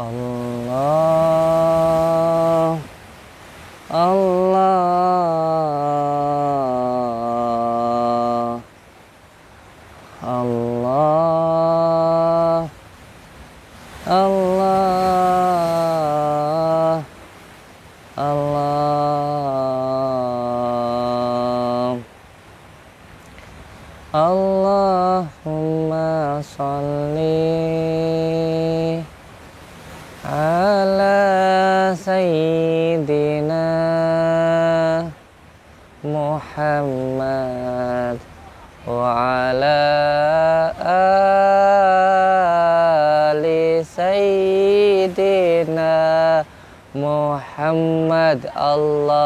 Allah, Allah, Allah, Allah, Allah. Allahumma sholli ala sayyidina Muhammad wa ala ali sayyidina Muhammad. Allahumma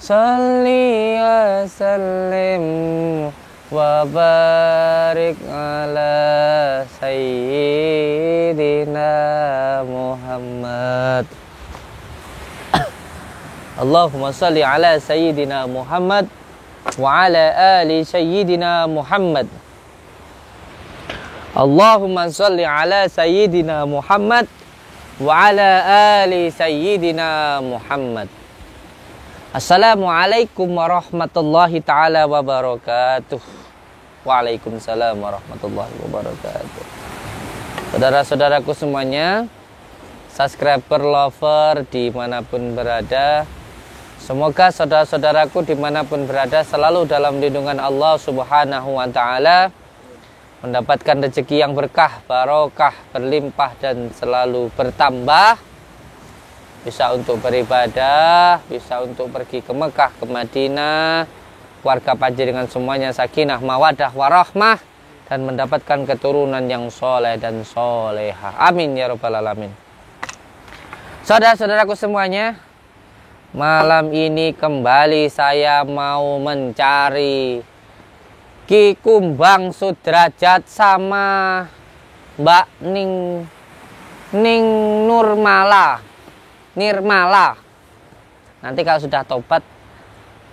sholli wa sallim wa barik ala sayyidina Muhammad. Allahumma sholli ala sayyidina Muhammad wa ala ali sayyidina Muhammad. Allahumma sholli ala sayyidina Muhammad wa ala ali sayyidina Muhammad. Assalamualaikum warahmatullahi ta'ala wabarakatuh. Waalaikumsalam warahmatullahi wabarakatuh. Saudara-saudaraku semuanya, subscriber, lover dimanapun berada, semoga saudara-saudaraku dimanapun berada selalu dalam lindungan Allah subhanahu wa ta'ala, mendapatkan rezeki yang berkah, barokah, berlimpah dan selalu bertambah, bisa untuk beribadah, bisa untuk pergi ke Mekah, ke Madinah, keluarga panjenengan semuanya sakinah, mawadah, warahmah, dan mendapatkan keturunan yang soleh dan solehah. Amin ya rabbal alamin. Saudara-saudaraku semuanya, malam ini kembali saya mau mencari Ki Kumbang Sudrajat sama Mbak Nirmala. Nanti kalau sudah tobat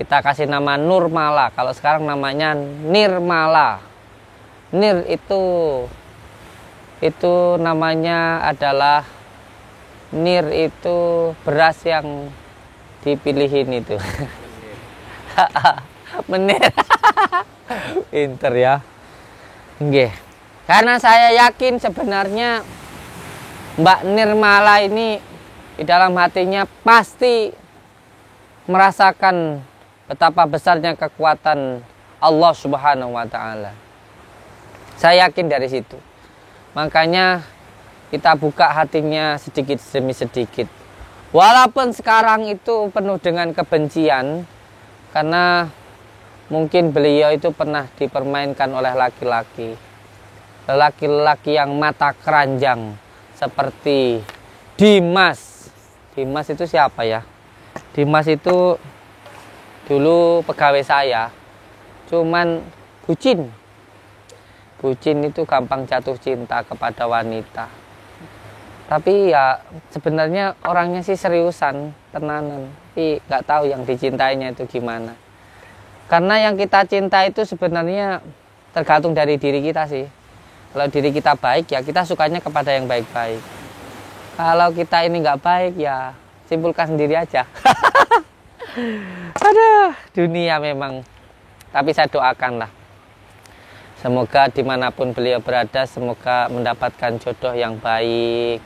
kita kasih nama Nurmala. Kalau sekarang namanya Nirmala. Nir itu namanya adalah nir itu beras yang dipilihin itu. Menir. Pinter ya. Nggih. Karena saya yakin sebenarnya Mbak Nirmala ini di dalam hatinya pasti merasakan betapa besarnya kekuatan Allah Subhanahu wa ta'ala. Saya yakin dari situ. Makanya kita buka hatinya sedikit demi sedikit. Walaupun sekarang itu penuh dengan kebencian, karena mungkin beliau itu pernah dipermainkan oleh laki-laki. Laki-laki yang mata keranjang seperti Dimas. Dimas itu siapa ya? Dimas itu dulu pegawai saya, cuman bucin. Bucin itu gampang jatuh cinta kepada wanita. Tapi ya sebenarnya orangnya sih seriusan, tenanan. Tapi nggak tahu yang dicintainya itu gimana. Karena yang kita cinta itu sebenarnya tergantung dari diri kita sih. Kalau diri kita baik ya kita sukanya kepada yang baik-baik. Kalau kita ini nggak baik ya simpulkan sendiri aja. Aduh, dunia memang. Tapi saya doakanlah, semoga dimanapun beliau berada, semoga mendapatkan jodoh yang baik,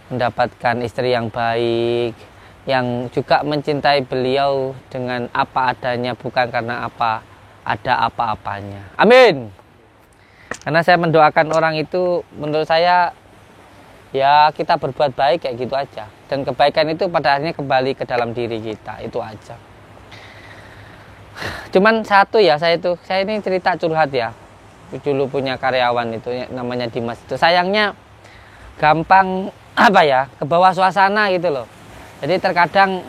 mendapatkan istri yang baik, yang juga mencintai beliau dengan apa adanya, bukan karena ada apa-apanya. Amin. Karena saya mendoakan orang itu, menurut saya ya kita berbuat baik kayak gitu aja, dan kebaikan itu pada akhirnya kembali ke dalam diri kita, itu aja. Cuman satu ya, saya ini cerita curhat ya. Dulu punya karyawan itu namanya Dimas itu, sayangnya gampang ke bawah suasana gitu loh. Jadi terkadang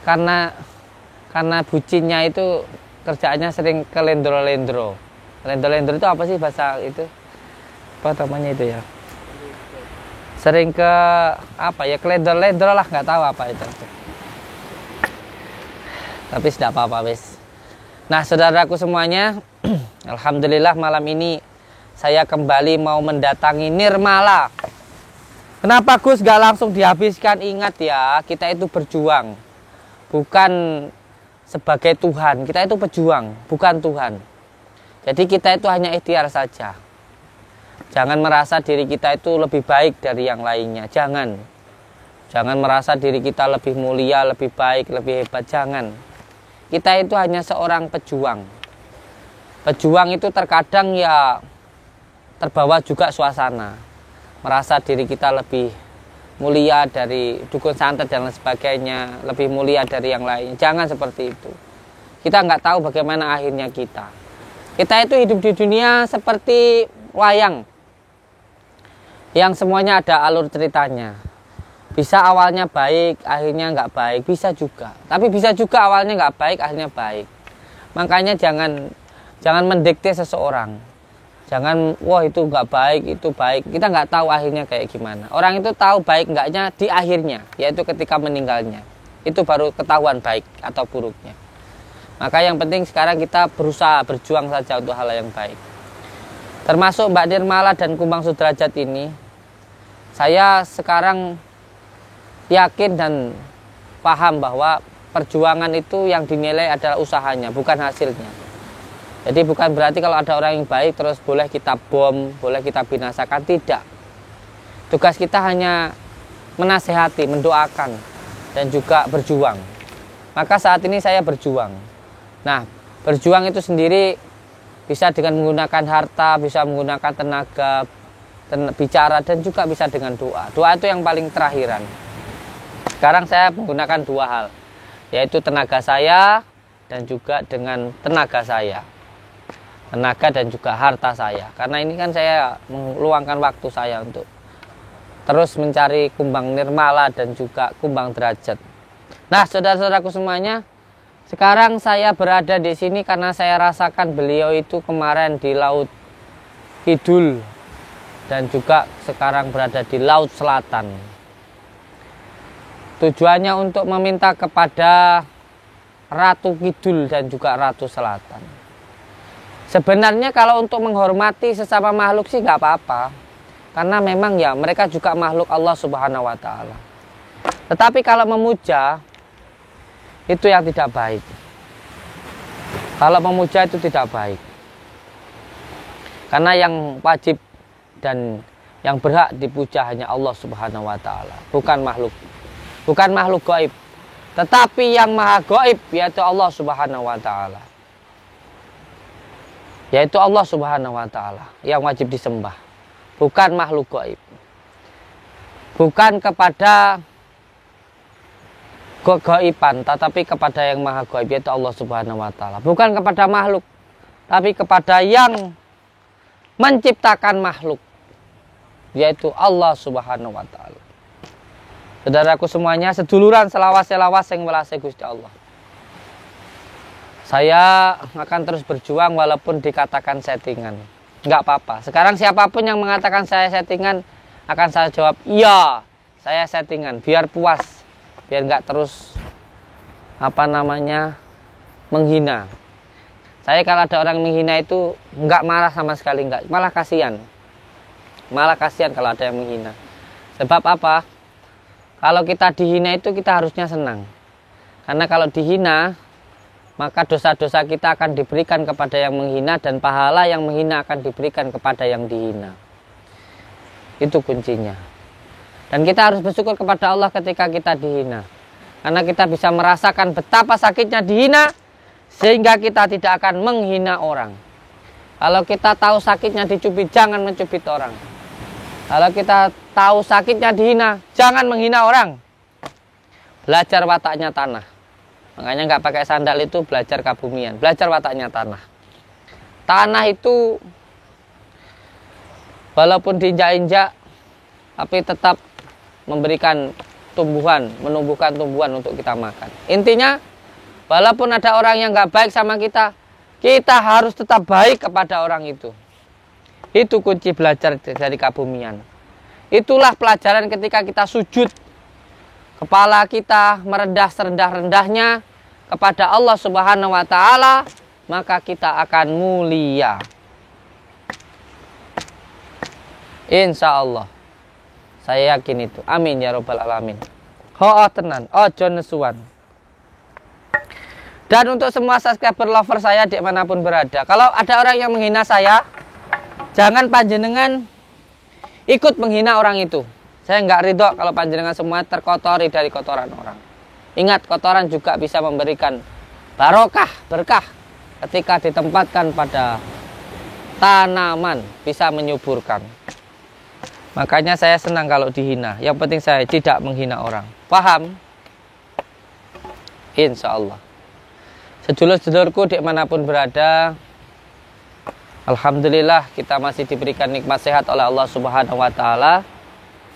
karena bucinnya itu kerjaannya sering ke lendro-lendro. Lendro-lendro itu apa sih bahasa itu? Apa namanya itu ya? Sering ke kelendor-lendor lah, nggak tahu apa itu. Tapi tidak apa-apa wis. Nah, saudaraku semuanya, alhamdulillah malam ini saya kembali mau mendatangi Nirmala. Kenapa Gus gak langsung dihabiskan? Ingat ya, kita itu berjuang, bukan sebagai Tuhan. Kita itu pejuang, bukan Tuhan. Jadi kita itu hanya ikhtiar saja. Jangan merasa diri kita itu lebih baik dari yang lainnya. Jangan merasa diri kita lebih mulia, lebih baik, lebih hebat. Jangan. Kita itu hanya seorang pejuang. Pejuang itu terkadang ya terbawa juga suasana. Merasa diri kita lebih mulia dari dukun santet dan lain sebagainya. Lebih mulia dari yang lain. Jangan seperti itu. Kita nggak tahu bagaimana akhirnya kita. Kita itu hidup di dunia seperti wayang. Yang semuanya ada alur ceritanya. Bisa awalnya baik, akhirnya nggak baik, bisa juga. Tapi bisa juga awalnya nggak baik, akhirnya baik. Makanya jangan mendikte seseorang. Jangan, wah itu nggak baik, itu baik. Kita nggak tahu akhirnya kayak gimana. Orang itu tahu baik nggaknya di akhirnya, yaitu ketika meninggalnya. Itu baru ketahuan baik atau buruknya. Maka yang penting sekarang kita berusaha berjuang saja untuk hal yang baik. Termasuk Mbak Nirmala dan Kumbang Sudrajat ini, saya sekarang yakin dan paham bahwa perjuangan itu yang dinilai adalah usahanya, bukan hasilnya. Jadi bukan berarti kalau ada orang yang baik terus boleh kita bom, boleh kita binasakan, tidak. Tugas kita hanya menasehati, mendoakan, dan juga berjuang. Maka saat ini saya berjuang. Nah, berjuang itu sendiri bisa dengan menggunakan harta, bisa menggunakan tenaga, bicara, dan juga bisa dengan doa. Doa itu yang paling terakhiran. Sekarang saya menggunakan dua hal, yaitu tenaga saya dan juga dengan tenaga saya. Tenaga dan juga harta saya. Karena ini kan saya meluangkan waktu saya untuk terus mencari Kumbang Nirmala dan juga Kumbang Derajat. Nah, saudara-saudaraku semuanya, sekarang saya berada di sini karena saya rasakan beliau itu kemarin di Laut Kidul dan juga sekarang berada di Laut Selatan. Tujuannya untuk meminta kepada Ratu Kidul dan juga Ratu Selatan. Sebenarnya kalau untuk menghormati sesama makhluk sih nggak apa-apa. Karena memang ya mereka juga makhluk Allah Subhanahu wa Ta'ala. Tetapi kalau memuja, itu yang tidak baik. Kalau memuja itu tidak baik. Karena yang wajib dan yang berhak dipuja hanya Allah Subhanahu wa Ta'ala, bukan makhluk. Bukan makhluk gaib. Tetapi yang maha gaib yaitu Allah Subhanahu wa Ta'ala. Yaitu Allah Subhanahu wa Ta'ala yang wajib disembah, bukan makhluk gaib. Bukan kepada gaiban, tetapi kepada yang maha gaib yaitu Allah Subhanahu wa Ta'ala. Bukan kepada makhluk, tapi kepada yang menciptakan makhluk, yaitu Allah Subhanahu wa Ta'ala. Saudaraku semuanya, seduluran selawas-selawas yang welas Gusti Allah. Saya akan terus berjuang walaupun dikatakan settingan. Enggak apa-apa. Sekarang siapapun yang mengatakan saya settingan, akan saya jawab, iya, saya settingan. Biar puas. Biar enggak terus, menghina. Saya kalau ada orang menghina itu, enggak marah sama sekali. Enggak. Malah kasihan. Malah kasihan kalau ada yang menghina. Sebab apa? Kalau kita dihina itu kita harusnya senang. Karena kalau dihina, maka dosa-dosa kita akan diberikan kepada yang menghina dan pahala yang menghina akan diberikan kepada yang dihina. Itu kuncinya. Dan kita harus bersyukur kepada Allah ketika kita dihina. Karena kita bisa merasakan betapa sakitnya dihina sehingga kita tidak akan menghina orang. Kalau kita tahu sakitnya dicubit, jangan mencubit orang. Kalau kita tahu sakitnya dihina, jangan menghina orang. Belajar wataknya tanah. Makanya nggak pakai sandal itu belajar kebumian. Belajar wataknya tanah. Tanah itu walaupun diinjak-injak, tapi tetap memberikan tumbuhan, menumbuhkan tumbuhan untuk kita makan. Intinya, walaupun ada orang yang nggak baik sama kita, kita harus tetap baik kepada orang itu. Itu kunci belajar dari kebumian. Itulah pelajaran ketika kita sujud. Kepala kita merendah serendah-rendahnya kepada Allah Subhanahu wa Ta'ala, maka kita akan mulia. Insya Allah. Saya yakin itu. Amin ya robbal alamin. Ho tenan, ojo nesuan. Dan untuk semua subscriber lover saya dimanapun berada, kalau ada orang yang menghina saya, jangan panjenengan ikut menghina orang itu. Saya nggak ridho kalau panjenengan semua terkotori dari kotoran orang. Ingat, kotoran juga bisa memberikan barokah, berkah ketika ditempatkan pada tanaman, bisa menyuburkan. Makanya saya senang kalau dihina. Yang penting saya tidak menghina orang. Paham? Insya Allah. Sedulur-sedulurku dimanapun berada, alhamdulillah kita masih diberikan nikmat sehat oleh Allah Subhanahu wa Ta'ala.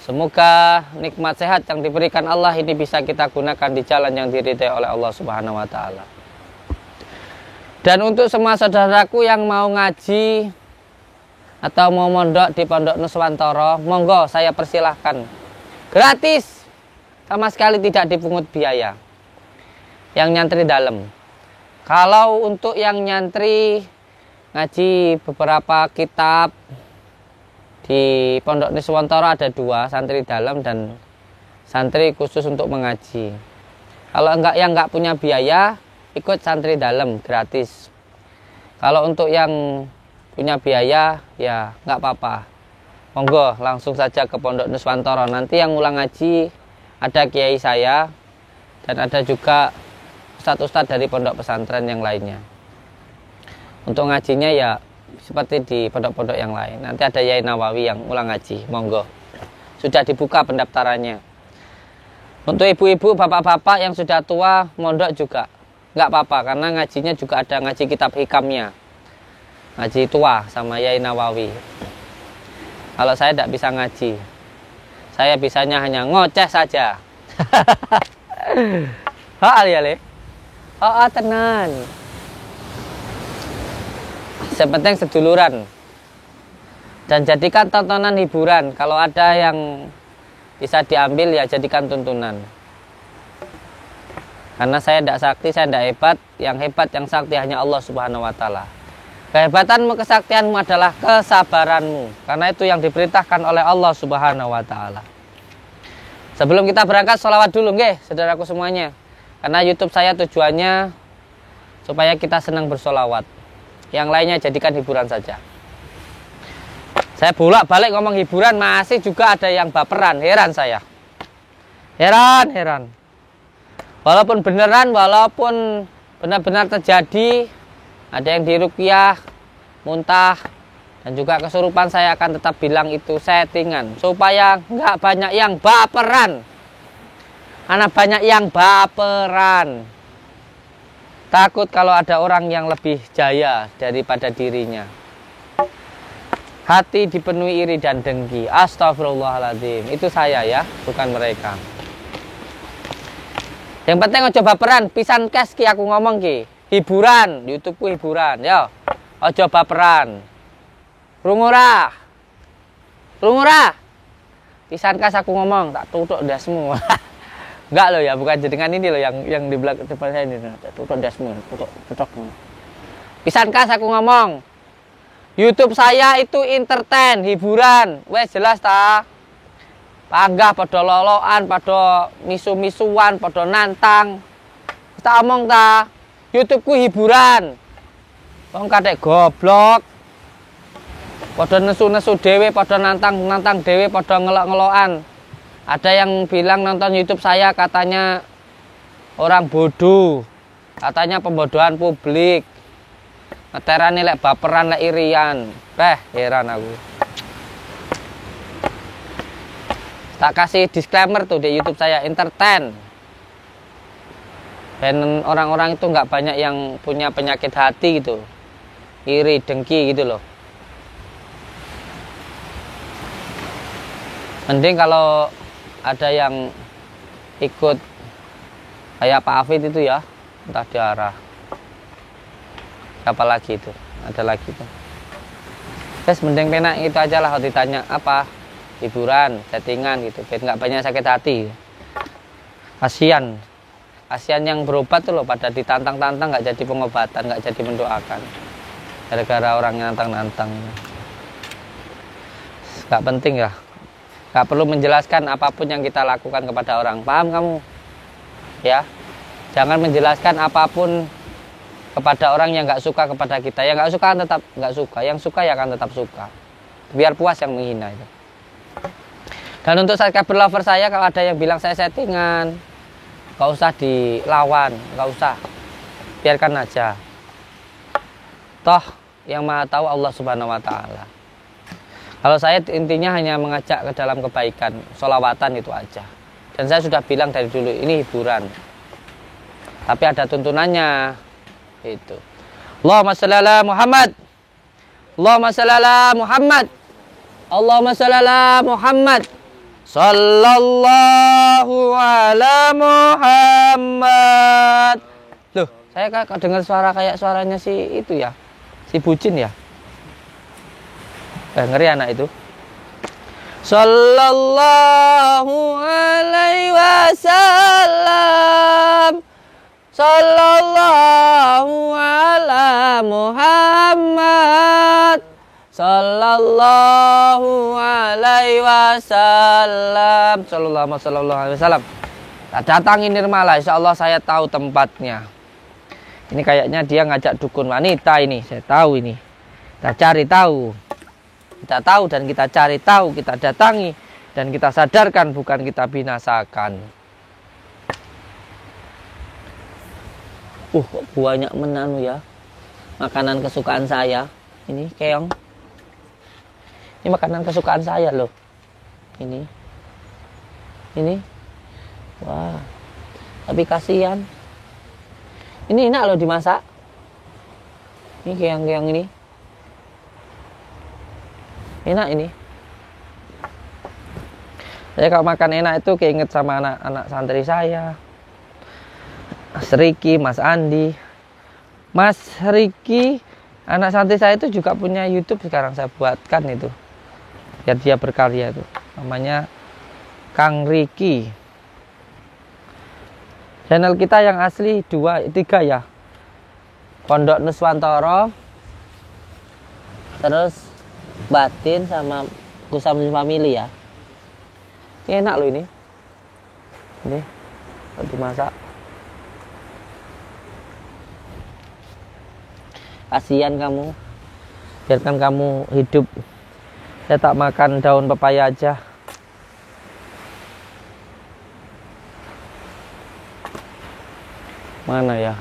Semoga nikmat sehat yang diberikan Allah ini bisa kita gunakan di jalan yang diridhai oleh Allah Subhanahu wa Ta'ala. Dan untuk semua saudaraku yang mau ngaji atau mau mondok di Pondok Nuswantoro, monggo saya persilahkan. Gratis, sama sekali tidak dipungut biaya. Yang nyantri dalam. Kalau untuk yang nyantri ngaji beberapa kitab di Pondok Nuswantoro ada 2, santri dalam dan santri khusus untuk mengaji. Kalau yang enggak punya biaya, ikut santri dalam gratis. Kalau untuk yang punya biaya, ya enggak apa-apa. Monggo langsung saja ke Pondok Nuswantoro. Nanti yang ulang ngaji ada kiai saya dan ada juga ustadz-ustadz dari pondok pesantren yang lainnya. Untuk ngajinya ya seperti di pondok-pondok yang lain. Nanti ada Yai Nawawi yang ulang ngaji. Monggo. Sudah dibuka pendaftarannya. Untuk ibu-ibu, bapak-bapak yang sudah tua, mondok juga nggak apa-apa. Karena ngajinya juga ada ngaji kitab hikamnya. Ngaji tua sama Yai Nawawi. Kalau saya tidak bisa ngaji. Saya bisanya hanya ngoceh saja. Hal ya le. Oh, tenan. Yang penting seduluran. Dan jadikan tontonan hiburan. Kalau ada yang bisa diambil ya jadikan tuntunan. Karena saya tidak sakti, saya tidak hebat. Yang hebat, yang sakti hanya Allah Subhanahu wa Ta'ala. Kehebatanmu, kesaktianmu adalah kesabaranmu. Karena itu yang diperintahkan oleh Allah Subhanahu wa Ta'ala. Sebelum kita berangkat, sholawat dulu nggih, saudaraku semuanya. Karena YouTube saya tujuannya supaya kita senang bersolawat. Yang lainnya jadikan hiburan saja. Saya bolak-balik ngomong hiburan, masih juga ada yang baperan. Heran saya. Heran. Walaupun benar-benar terjadi, ada yang diruqyah, muntah, dan juga kesurupan, saya akan tetap bilang itu settingan. Supaya nggak banyak yang baperan. Karena banyak yang baperan. Takut kalau ada orang yang lebih jaya daripada dirinya. Hati dipenuhi iri dan dengki. Astagfirullahaladzim. Itu saya ya, bukan mereka. Yang penting ojo baperan. Pisan kes ki aku ngomong ki. Hiburan, YouTubeku hiburan. Yo, ojo baperan. Rungura. Pisan kes aku ngomong, tak tutuk dah semua. Enggak loh ya, bukan jenengan ini loh yang di belakang depan saya ini. Tutuk dasmu, tutuk. Pisankas aku ngomong. YouTube saya itu entertain, hiburan. Wes jelas ta? Panggah pada loloan, pada misu-misuan, pada nantang. Kita omong ta? YouTubeku hiburan. Wong kadek goblok. Pada nesu-nesu dewe, pada nantang dewe, pada ngelok-ngelokan. Ada yang bilang nonton YouTube saya katanya orang bodoh, katanya pembodohan publik, ngeteran lek baperan lek irian. Heran aku. Tak kasih disclaimer tuh di YouTube saya, entertain. Dan orang-orang itu nggak banyak yang punya penyakit hati gitu, iri, dengki gitu loh. Mending kalau ada yang ikut kayak Pak Afid itu ya, entah diarah. Siapa lagi itu? Ada lagi tuh. Terus mending penak itu aja lah, kalau ditanya apa, hiburan, settingan gitu, biar nggak banyak sakit hati. Kasian yang berobat tuh loh, pada ditantang-tantang nggak jadi pengobatan, nggak jadi mendoakan, gara-gara orang yang nantang-nantang. Nggak penting ya. Nggak perlu menjelaskan apapun yang kita lakukan kepada orang. Paham kamu? Ya. Jangan menjelaskan apapun kepada orang yang nggak suka kepada kita. Yang nggak suka kan tetap nggak suka. Yang suka ya akan tetap suka. Biar puas yang menghina itu. Dan untuk subscriber lover saya, kalau ada yang bilang saya settingan, nggak usah dilawan, nggak usah. Biarkan aja. Toh yang maha tahu Allah Subhanahu Wa Taala. Kalau saya intinya hanya mengajak ke dalam kebaikan, sholawatan itu aja. Dan saya sudah bilang dari dulu, ini hiburan. Tapi ada tuntunannya. Itu. Allahumma shalli ala Muhammad. Allahumma shalli ala Muhammad. Allahumma shalli ala Muhammad. Sallallahu ala Muhammad. Loh, saya kok dengar suara kayak suaranya si itu ya. Si bucin ya. Ngeri anak itu. Sallallahu alaihi wasallam. Sallallahu ala Muhammad. Sallallahu alaihi wasallam. Sallallahu alaihi wasallam. Datangi Nirmala, insya Allah saya tahu tempatnya. Ini kayaknya dia ngajak dukun wanita ini, saya tahu ini. Kita cari tahu. Kita tahu dan kita cari tahu, kita datangi dan kita sadarkan, bukan kita binasakan. Banyak menanu ya. Makanan kesukaan saya. Ini keong. Ini makanan kesukaan saya loh. Ini. Wah. Tapi kasihan. Ini enak loh dimasak. Ini keong-keong ini. Enak ini. Saya kalau makan enak itu keinget sama anak-anak santri saya. Mas Riki, Mas Andi. Mas Riki, anak santri saya itu juga punya YouTube sekarang saya buatkan itu. Biar dia berkarya itu. Namanya Kang Riki. Channel kita yang asli 2, 3 ya. Pondok Nuswantoro. Terus Batin sama Kusam Family ya. Ini enak loh ini. Ini dimasak. Kasihan kamu. Biarkan kamu hidup. Saya tak makan daun pepaya aja. Mana ya?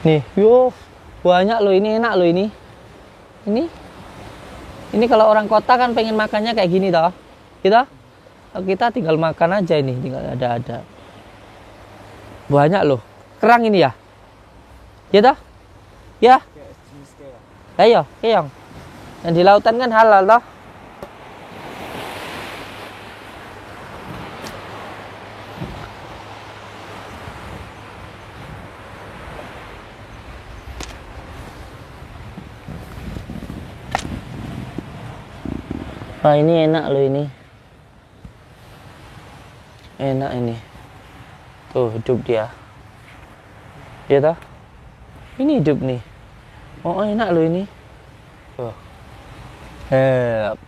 Nih, banyak loh ini, enak loh ini. Ini kalau orang kota kan pengen makannya kayak gini toh. Kita tinggal makan aja ini, tinggal ada. Banyak loh. Kerang ini ya? Ya toh? Ya? Ayo, keong. Yang di lautan kan halal toh. Wah, ini enak loh ini. Enak ini. Tuh, hidup dia. Ya toh? Ini hidup nih. Oh, enak loh ini. Tuh. Help.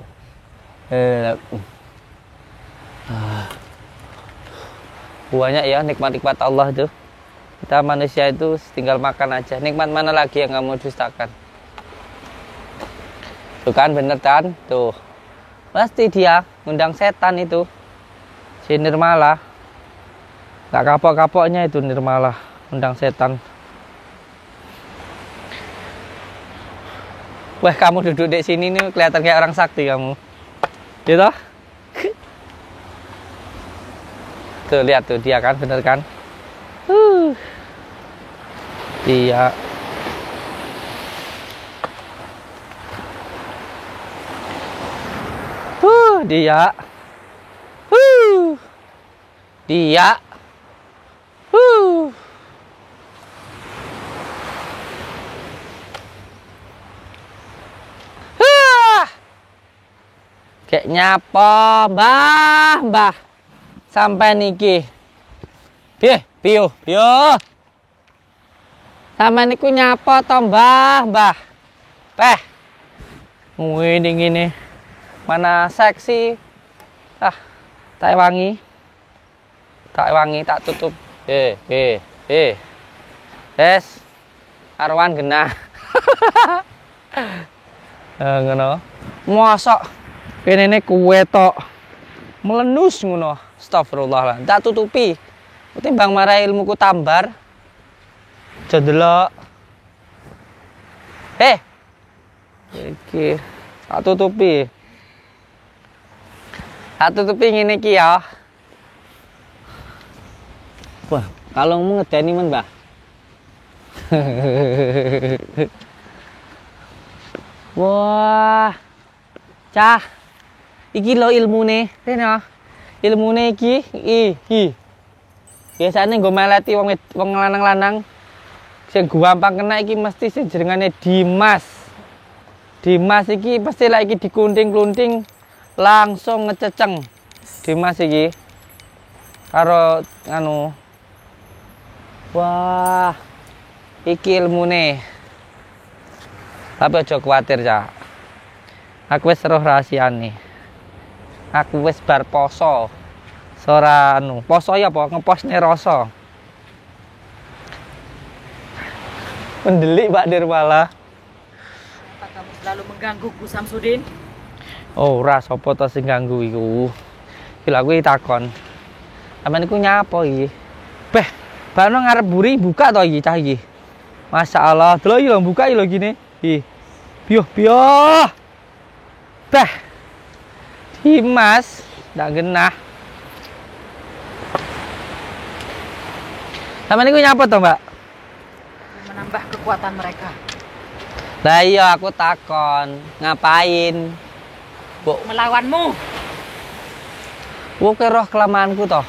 Banyak ya nikmat-nikmat Allah tuh. Kita manusia itu tinggal makan aja. Nikmat mana lagi yang kamu dustakan? Tuh kan, bener kan? Tuh. Pasti dia ngundang setan itu. Si Nirmala. Gak kapok-kapoknya itu Nirmala. Ngundang setan. Wah, kamu duduk di sini nih kelihatan kayak orang sakti kamu. Gitu? Tuh, lihat tuh dia kan, bener kan? Dia. Dia. Dia. Kayak nyapa, mbah. Sampai niki. Piye, piyo. Sama niku nyapa to, Mbah, Mbah. Peh. Ngene. Mana seksi. Ah, tak wangi. Tak tutup. Des. Arwan genah. Ngono. Mosok kene kuwe tok. Melenus ngono. Astagfirullah. Tak tutupi. Ketimbang marah ilmuku tambar. Jendelok. Iki tak tutupi. Tak tutupi ngene iki ya. Wah, kalungmu ngedeni men, Mbah. Wah. Cah. Iki lho ilmune. Rene. Ilmune iki. Biasane nggo meleti wong lanang-lanang. Sing gampang kena iki mesti sing jenengane Dimas. Dimas iki pasti lek iki dikunting-kunting langsung ngececeng. Dimas iki karo anu. Wah. Iki ilmune. Tapi aja kuwatir, Cak. Aku wis roh rahasiane. Aku wis bar poso. Ora anu, poso ya apa ngeposne rasa. Mendelik Pak Nirmala. Kenapa kamu selalu menggangguku, Samsudin? Oh, ora sapa to sing ganggu iku. Iki lha kuwi takon. Sampeyan iku nyapa iki? Beh, bano ngarep buri buka to iki cah iki. Masyaallah, delok iki lho buka iki lho gini. Piyo. Beh. Dimas, ndak genah. Sampeyan iku nyapa to, Mbak? Menambah kekuatan mereka. Lah iya aku takon, ngapain? Mbok Melawanmu. Wo roh kelemahanku toh.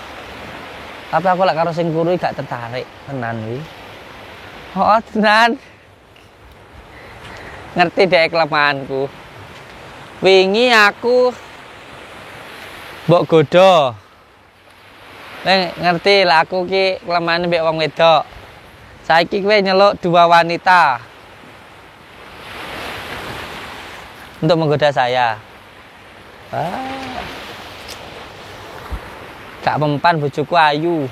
Tapi aku lek karo sing kuru gak tertarik tenan kuwi. Oh, tenan. Ngerti dek kelemahanku. Wingi aku mbok godho. Ngerti lah aku ki kelemahan mbek wong wedok. Saiki kowe nyeluk dua wanita untuk menggoda saya. Gak mempan bojoku ayu.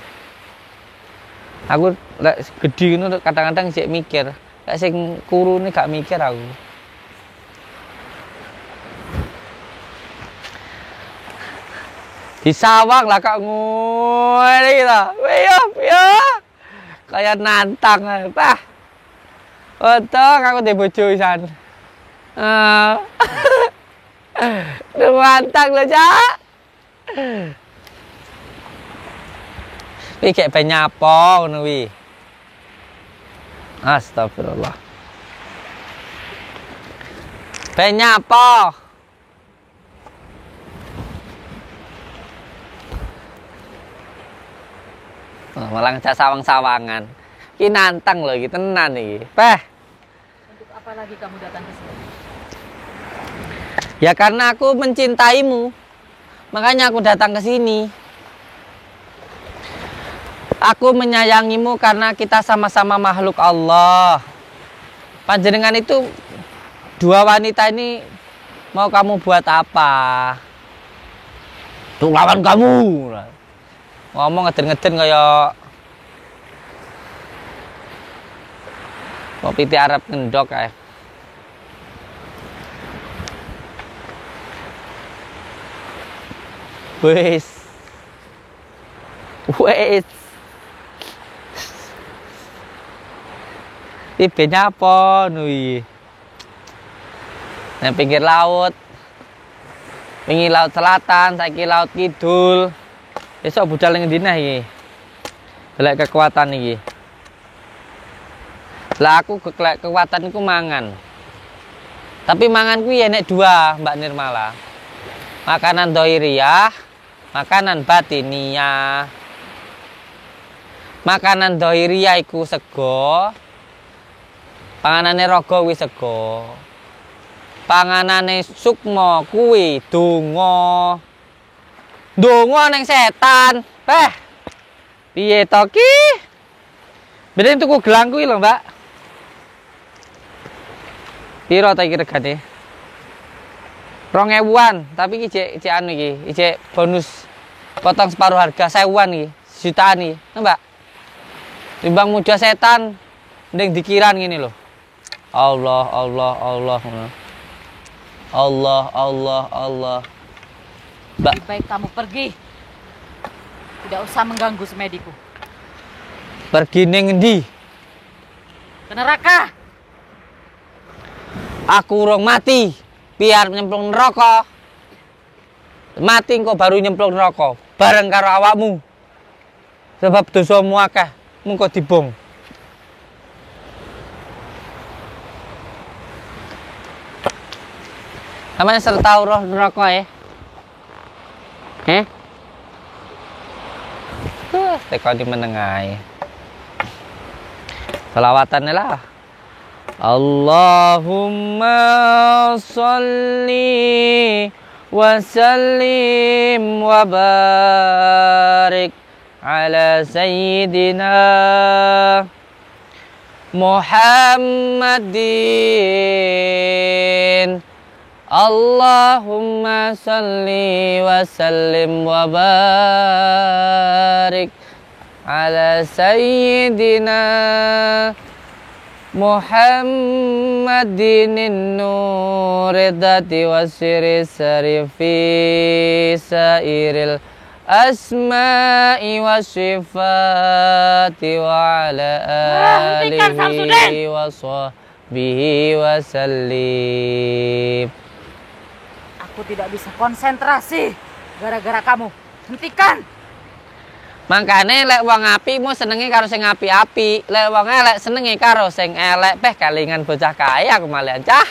Aku lek gedhi ngono kadang-kadang sik mikir, lek sing kurune gak mikir aku. Disawang lah kak ngene iki to. Piye? Kayak nantang tah. Untung aku ndek bojo pisan. Nantang lho, Cak. Iki kayak penyapa ngono kuwi. Astagfirullah. Penyapa? Malah ngejak sawang-sawangan. Ki nantang lho iki tenan iki. Peh. Untuk apa lagi kamu datang ke sini? Ya karena aku mencintaimu. Makanya aku datang ke sini. Aku menyayangimu karena kita sama-sama makhluk Allah. Panjenengan itu dua wanita ini mau kamu buat apa? Untuk lawan kamu. Ngomong ngeden-ngeden kayak mau pipi Arab ngendok kayak. Wes. Tipenya apa nui? Nang pinggir laut. Pinggir laut selatan, saiki laut kidul. Besok budal ning ndi iki? Golek kekuatan iki. Lah aku kekuatan iku mangan. Tapi mangan kuwi enek dua, Mbak Nirmala. Makanan doiriyah, makanan batiniyah. Makanan doiriyah iku sego. Panganane raga kuwi sego. Panganane sukma kuwi donga. Donga ning setan. Piye to ki? Beden tuku gelang kuwi lho, Mbak. Piro ta iki regane? 2.000-an, tapi iki cek anu iki, cek bonus potong separuh harga 1.000-an iki, jutaan iki. Mbak. Timbang muda setan ndeng dikiran ngene lho. Allah Allah Allah. Allah Allah Allah. Mbak, Lebih baik kamu pergi. Tidak usah mengganggu semediku. pergi ning endi? Ke neraka. Aku urung mati, biar nyemplung neraka. Mati engko baru nyemplung neraka, bareng karo awakmu. Sebab dosamu akeh, mengko dibong. Namanya serta roh neraka ya. Teko di menengai. Selawatan lah. Allahumma sholli wa sallim wa barik ala sayyidina Muhammadin. Allahumma salli wa sallim wa barik ala sayyidina Muhammadin nuridati wa siri sarifi sairil asma'i wa sifati wa ala alihi wa sahbihi wa sallim. Aku tidak bisa konsentrasi gara-gara kamu. Hentikan. Makane lek wong apik mu senenge karo sing apik-apik, lek wong elek senenge karo sing elek. Peh kalingan bocah kaya aku malian cah.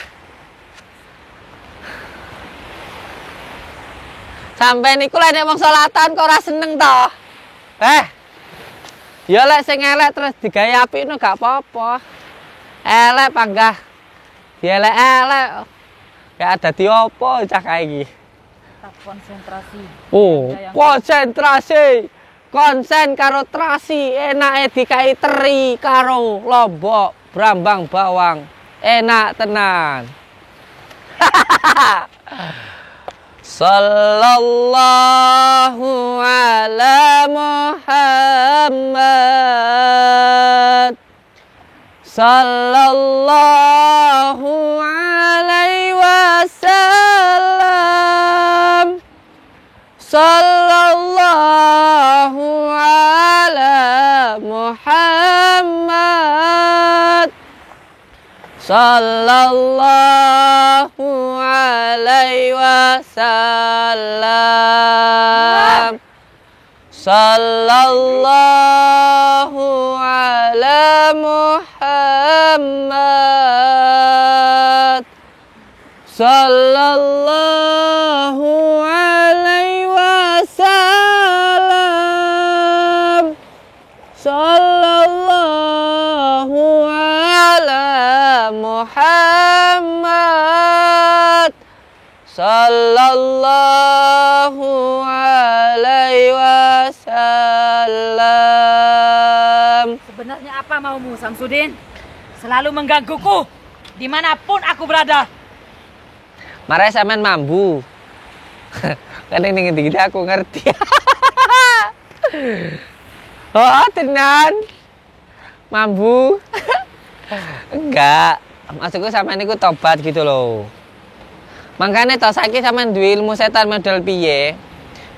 Sampai niku lek nek wong salatan kok ora seneng to. Ya lek sing elek terus digawe apik no gak apa-apa. Elek panggah. Elek-elek. Gak ada di opo cah kae iki. Tetap konsentrasi. Oh, konsentrasi. Konsen karo trasi, enake dikai teri karo lombok, brambang bawang. Enak tenan. Sallallahu ala Muhammad. Sallallahu alaihi wasallam. Sallallahu ala Muhammad. Sallallahu alaihi wasallam. Sallallahu ala Muhammad. Sallallahu alaihi wasallam. Sallallahu ala Muhammad. Sallallahu alaihi wasallam. Sebenarnya apa maumu, Samsudin? Selalu menggangguku dimanapun aku berada. Marah sampean mambu. Kan ning ngendi aku ngerti. Oh, tenan. Mambu. Enggak. Maksudku sampean niku tobat gitu loh. Makanya to saiki sampean duwe ilmu setan model piye?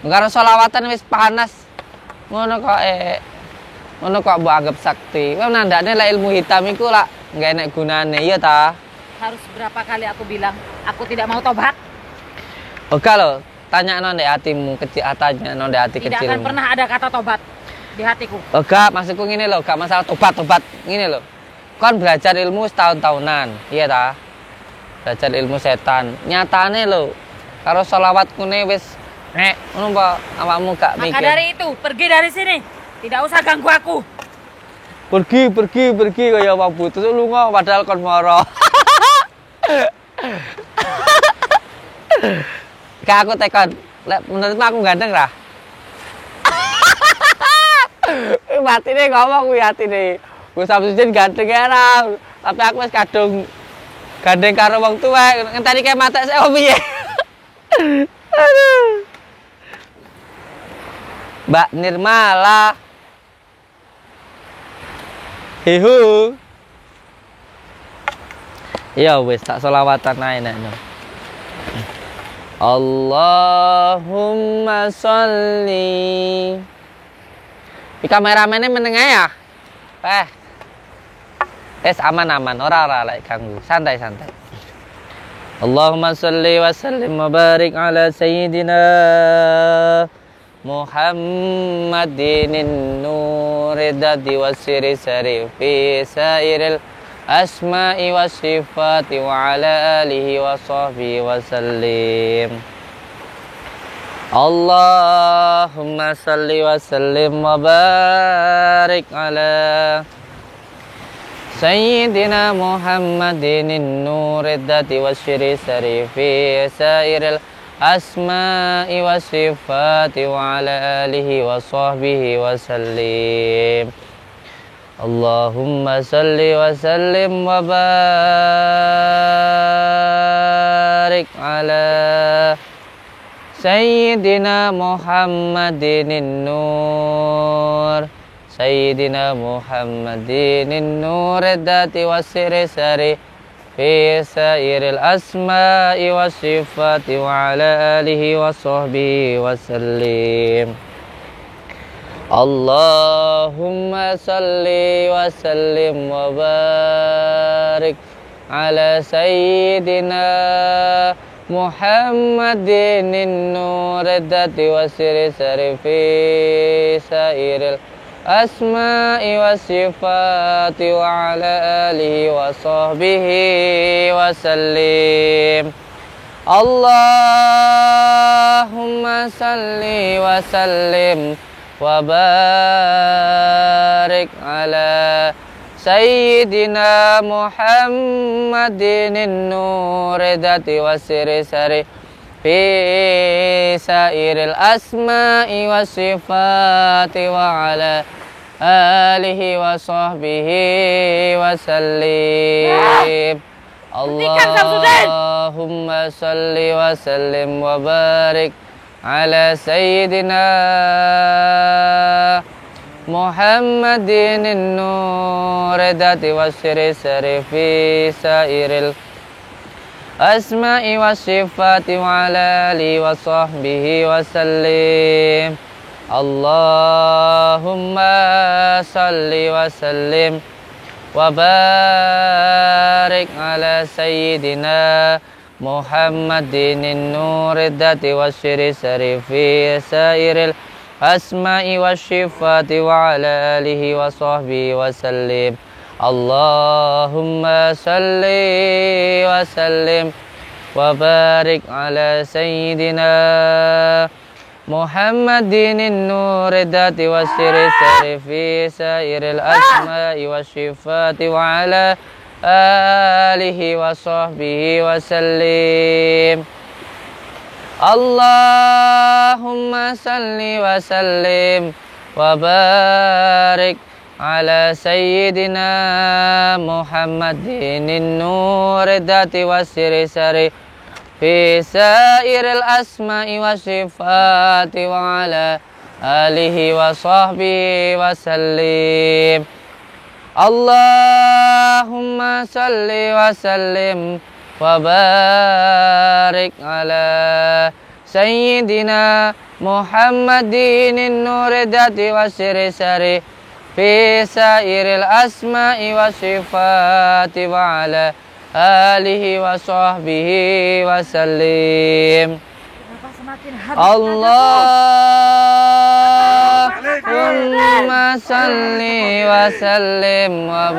Karo selawatan wis panas. Ngono kok ngono kok mbok anggap sakti. Wong nandane lek ilmu hitam iku lak enggak enek gunane, iya ta? Harus berapa kali aku bilang, aku tidak mau tobat. Oke lo, tanya non di hatimu kecil, tanya non di hati Tidak kecilmu. akan pernah ada kata tobat di hatiku. Oke, maksudku gini loh, gak masalah tobat gini loh. Kon belajar ilmu setahun-tahunan, iya ta? Belajar ilmu setan. Nyatane lo, karo sholawat kune wis ngono apa awakmu gak mikir. Maka dari itu, pergi dari sini. Tidak usah ganggu aku. Pergi kaya wong putus lunga padahal kon moro. Kak aku tekon, lek menurutmu aku ganteng ra? Mati nih ngomong kuwi atine. Gus Samsudin ganteng ra, tapi aku wis kadung Gandeng karo wong tuwek, ngenteni kae matek sik opo piye? Aduh. Mbak Nirmala. Hihu. Ya wis tak selawatan ae nek. Allahumma sholli. Di kameramene meneng ae ya. Aman-aman, ora lek ganggu. Santai-santai. Allahumma sholli wa sallim wa barik ala sayyidina Muhammadin nuridati wasiri sari fi sairil asma'i wa sifati wa ala alihi wa sahbihi wa sallim. Allahumma salli wa sallim wa barik ala Sayyidina Muhammadin nuridati wasiri sari fi sairil asma'i wa sifati wa ala alihi wa sahbihi wa sallim. Allahumma salli wa sallim wa barik ala Sayyidina Muhammadin nur Sayyidina Muhammadin nuridati wasiri sari fi sairil asma'i wa sifati wa ala alihi wa sahbihi wa sallim. Allahumma salli wa sallim wa barik ala sayyidina Muhammadin nuridati wasiri sari fi sairil asma'i wa sifati wa ala alihi wa sahbihi wa sallim. Allahumma salli wa sallim wa barik ala Sayyidina Muhammadin nuridati wasiri sari fi sairil asma'i wa sifati wa ala alihi wa sahbihi wa sallim. Allahumma salli wa sallim wa barik ala Sayyidina Muhammadin nuridati wasiri sari fi sairil asma'i wa sifati wa ala alihi wa sahbihi wa sallim. Allahumma salli wa sallim wa barik ala Sayyidina Muhammadin nuridati wasiri sari fi sairil asma'i wa sifati wa ala alihi wa sahbihi wa sallim. Allahumma salli wa sallim wa barik ala Sayyidina Muhammadin nuridati wasiri sari fi sairil asma'i wa sifati wa ala alihi wa sahbihi wa sallim. Allahumma salli wa sallim wa barik ala Sayyidina Muhammadin nuridati wasiri sari fi sairil asma'i wa sifati wa ala alihi wa sahbihi wa sallim. Allahumma salli wa sallim wa barik ala Sayyidina Muhammadin nuridati wasiri sari fi sairil asma'i wa sifati wa ala alihi wa sahbihi wa sallim. Allahumma salli wa sallim wa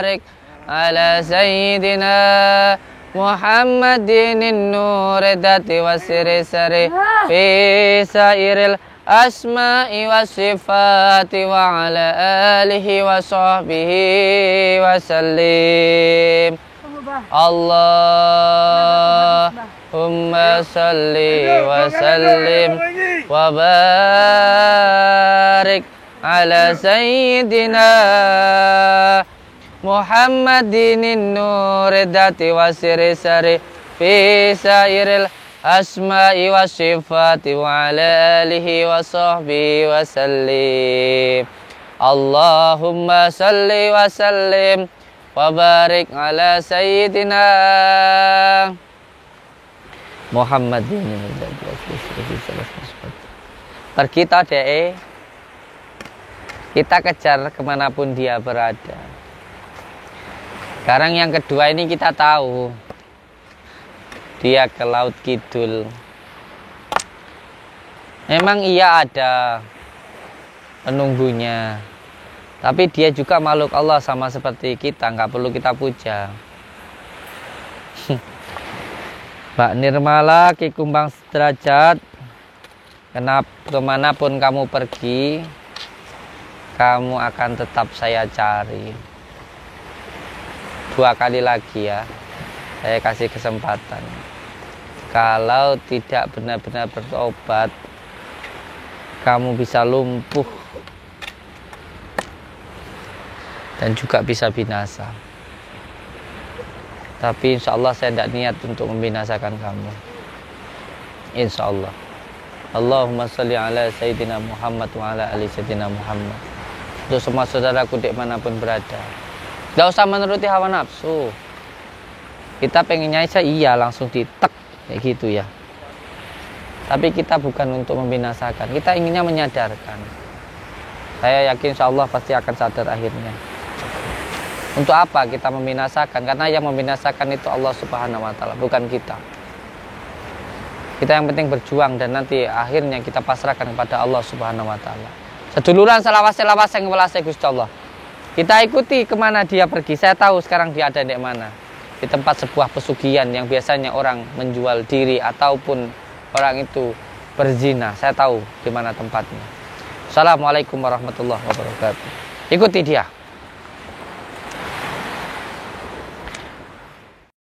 barik ala Sayyidina Muhammadin nuridati wasiri sari fi sairil asma'i wa sifati wa ala alihi wa sahbihi wa sallim. Allahumma salli wa sallim wa barik ala Sayyidina Muhammadin nuridati wa siri fi sairil asma'i wa sifati wa ala alihi wa sahbihi wa sallim. Allahumma salli wa sallim wa barik ala sayyidina Muhammadin. Pergi tadi, kita kejar kemanapun dia berada. Sekarang yang kedua ini kita tahu dia ke Laut Kidul. Memang iya ada penunggunya, tapi dia juga makhluk Allah sama seperti kita, nggak perlu kita puja. Mbak Nirmala Ki Kumbang Sederajat, kemanapun kamu pergi, kamu akan tetap saya cari. 2 kali lagi ya, saya kasih kesempatan. Kalau tidak benar-benar bertobat, kamu bisa lumpuh dan juga bisa binasa. Tapi insya Allah saya tidak niat untuk membinasakan kamu. Insya Allah. Allahumma sholli ala Sayyidina Muhammad wa ala ali Sayyidina Muhammad. Untuk semua saudaraku dimanapun berada, gak usah menuruti hawa nafsu. Kita pengennya aja iya langsung ditek kayak gitu ya. Tapi kita bukan untuk membinasakan, kita inginnya menyadarkan. Saya yakin insya Allah pasti akan sadar akhirnya. Untuk apa kita membinasakan? Karena yang membinasakan itu Allah Subhanahu wa Ta'ala, bukan kita. Kita yang penting berjuang dan nanti akhirnya kita pasrahkan kepada Allah Subhanahu wa Ta'ala. Seduluran selawase-lawase yang welase Gusti Allah. Kita ikuti kemana dia pergi. Saya tahu sekarang dia ada di mana. Di tempat sebuah pesugihan yang biasanya orang menjual diri ataupun orang itu berzina. Saya tahu di mana tempatnya. Assalamualaikum warahmatullahi wabarakatuh. Ikuti dia.